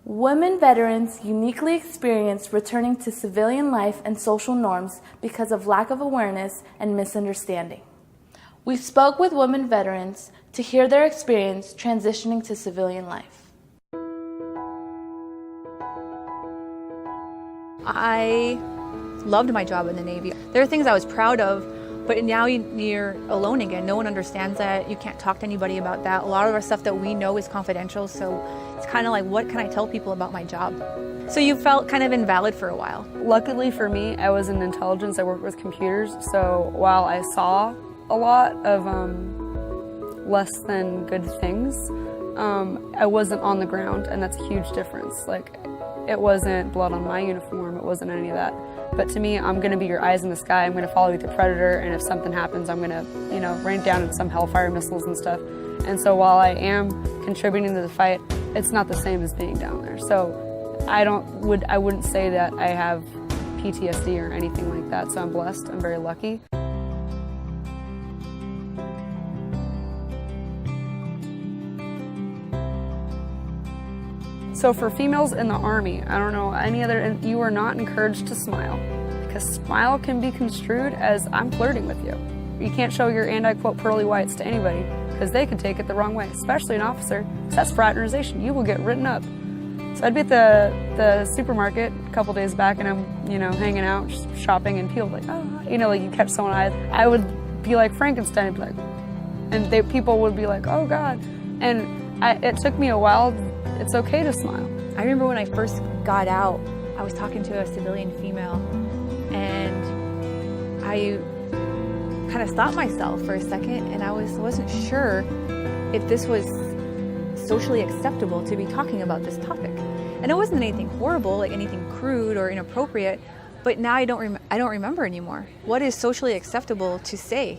Women veterans uniquely experience returning to civilian life and social norms because of lack of awareness and misunderstanding. We spoke with women veterans to hear their experience transitioning to civilian life. I loved my job in the Navy. There are things I was proud of, but now you're alone again. No one understands that. You can't talk to anybody about that. A lot of our stuff that we know is confidential, so it's kind of like, what can I tell people about my job? So you felt kind of invalid for a while. Luckily for me, I was in intelligence. I worked with computers, so while I saw a lot of less than good things, I wasn't on the ground, and that's a huge difference. Like, it wasn't blood on my uniform, it wasn't any of that. But to me, I'm gonna be your eyes in the sky, I'm gonna follow you to Predator, and if something happens, I'm gonna, rain down some Hellfire missiles and stuff. And so while I am contributing to the fight, it's not the same as being down there. So I wouldn't say that I have PTSD or anything like that, so I'm blessed, I'm very lucky. So for females in the Army, I don't know any other, you are not encouraged to smile, because smile can be construed as I'm flirting with you. You can't show your, and I quote, pearly whites to anybody, because they could take it the wrong way, especially an officer, because that's fraternization. You will get written up. So I'd be at the supermarket a couple days back, and I'm, hanging out, just shopping, and people like, oh, like you catch someone, I would be like Frankenstein, I'd be like, and people would be like, oh God. And it took me a while. It's okay to smile. I remember when I first got out, I was talking to a civilian female, and I kind of stopped myself for a second, and I wasn't sure if this was socially acceptable to be talking about this topic. And it wasn't anything horrible, like anything crude or inappropriate, but now I don't remember anymore. What is socially acceptable to say?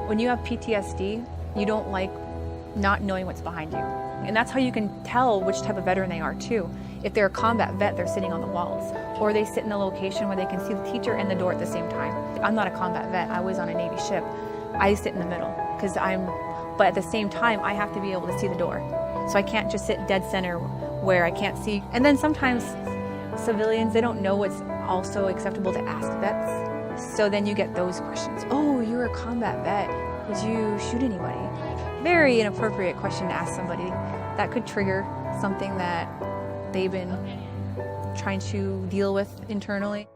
When you have PTSD, you don't like not knowing what's behind you. And that's how you can tell which type of veteran they are too. If they're a combat vet, they're sitting on the walls, or they sit in a location where they can see the teacher and the door at the same time. I'm not a combat vet, I was on a Navy ship. I sit in the middle, but at the same time, I have to be able to see the door. So I can't just sit dead center where I can't see. And then sometimes civilians, they don't know what's also acceptable to ask vets. So then you get those questions. Oh, you're a combat vet. Did you shoot anybody? Very inappropriate question to ask somebody. That could trigger something that they've been trying to deal with internally.